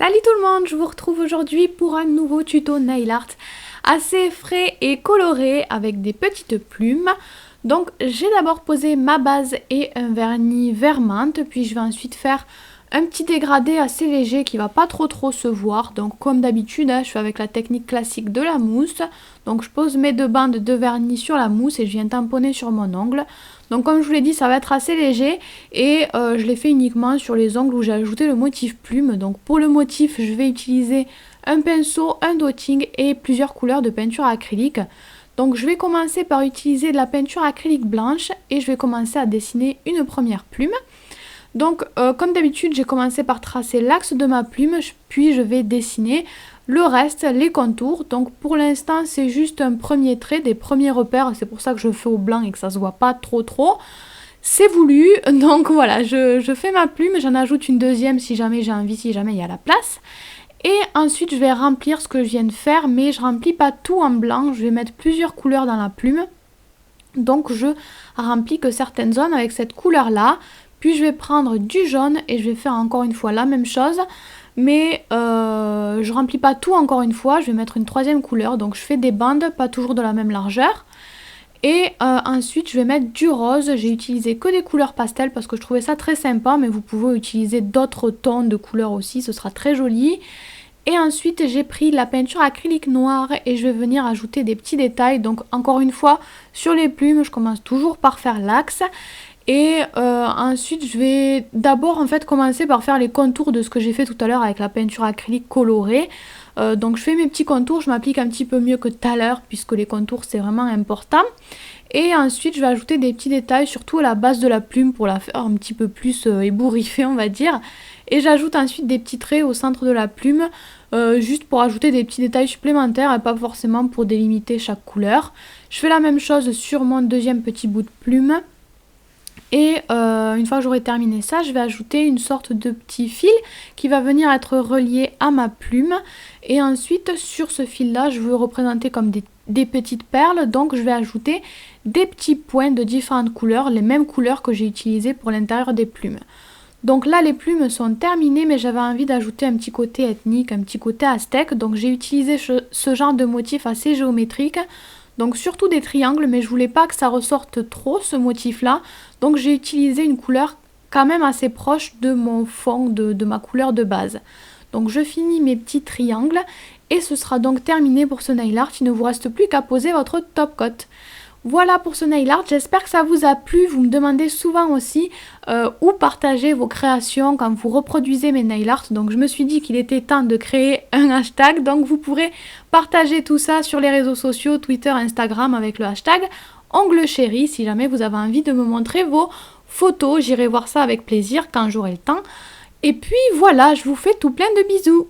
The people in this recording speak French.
Salut tout le monde, je vous retrouve aujourd'hui pour un nouveau tuto nail art assez frais et coloré avec des petites plumes. Donc j'ai d'abord posé ma base et un vernis vert menthe, puis je vais ensuite faire un petit dégradé assez léger qui va pas trop se voir. Donc comme d'habitude, je fais avec la technique classique de la mousse. Donc je pose mes deux bandes de vernis sur la mousse et je viens tamponner sur mon ongle. Donc comme je vous l'ai dit, ça va être assez léger et je l'ai fait uniquement sur les ongles où j'ai ajouté le motif plume. Donc pour le motif, je vais utiliser un pinceau, un dotting et plusieurs couleurs de peinture acrylique. Donc je vais commencer par utiliser de la peinture acrylique blanche et je vais commencer à dessiner une première plume. Donc comme d'habitude, j'ai commencé par tracer l'axe de ma plume, puis je vais dessiner le reste, les contours. Donc pour l'instant, c'est juste un premier trait, des premiers repères, c'est pour ça que je fais au blanc et que ça se voit pas trop. C'est voulu, donc voilà, je fais ma plume, j'en ajoute une deuxième si jamais j'ai envie, si jamais il y a la place. Et ensuite, je vais remplir ce que je viens de faire, mais je remplis pas tout en blanc, je vais mettre plusieurs couleurs dans la plume. Donc je remplis que certaines zones avec cette couleur-là. Puis je vais prendre du jaune et je vais faire encore une fois la même chose. Mais je remplis pas tout encore une fois, je vais mettre une troisième couleur. Donc je fais des bandes, pas toujours de la même largeur. Et ensuite je vais mettre du rose. J'ai utilisé que des couleurs pastel parce que je trouvais ça très sympa. Mais vous pouvez utiliser d'autres tons de couleurs aussi, ce sera très joli. Et ensuite j'ai pris la peinture acrylique noire et je vais venir ajouter des petits détails. Donc encore une fois, sur les plumes, je commence toujours par faire l'axe. Et ensuite je vais d'abord en fait commencer par faire les contours de ce que j'ai fait tout à l'heure avec la peinture acrylique colorée. Donc je fais mes petits contours, je m'applique un petit peu mieux que tout à l'heure puisque les contours c'est vraiment important. Et ensuite je vais ajouter des petits détails surtout à la base de la plume pour la faire un petit peu plus ébouriffée on va dire. Et j'ajoute ensuite des petits traits au centre de la plume juste pour ajouter des petits détails supplémentaires et pas forcément pour délimiter chaque couleur. Je fais la même chose sur mon deuxième petit bout de plume. Et une fois que j'aurai terminé ça, je vais ajouter une sorte de petit fil qui va venir être relié à ma plume. Et ensuite, sur ce fil-là, je veux représenter comme des petites perles. Donc, je vais ajouter des petits points de différentes couleurs, les mêmes couleurs que j'ai utilisées pour l'intérieur des plumes. Donc là, les plumes sont terminées, mais j'avais envie d'ajouter un petit côté ethnique, un petit côté aztèque. Donc, j'ai utilisé ce genre de motif assez géométrique. Donc surtout des triangles, mais je voulais pas que ça ressorte trop ce motif là, donc j'ai utilisé une couleur quand même assez proche de mon fond, de ma couleur de base. Donc je finis mes petits triangles et ce sera donc terminé pour ce nail art, il ne vous reste plus qu'à poser votre top coat. Voilà pour ce nail art, j'espère que ça vous a plu. Vous me demandez souvent aussi où partager vos créations quand vous reproduisez mes nail art. Donc je me suis dit qu'il était temps de créer un hashtag. Donc vous pourrez partager tout ça sur les réseaux sociaux, Twitter, Instagram avec le hashtag Ongle Chéri. Si jamais vous avez envie de me montrer vos photos, j'irai voir ça avec plaisir quand j'aurai le temps. Et puis voilà, je vous fais tout plein de bisous.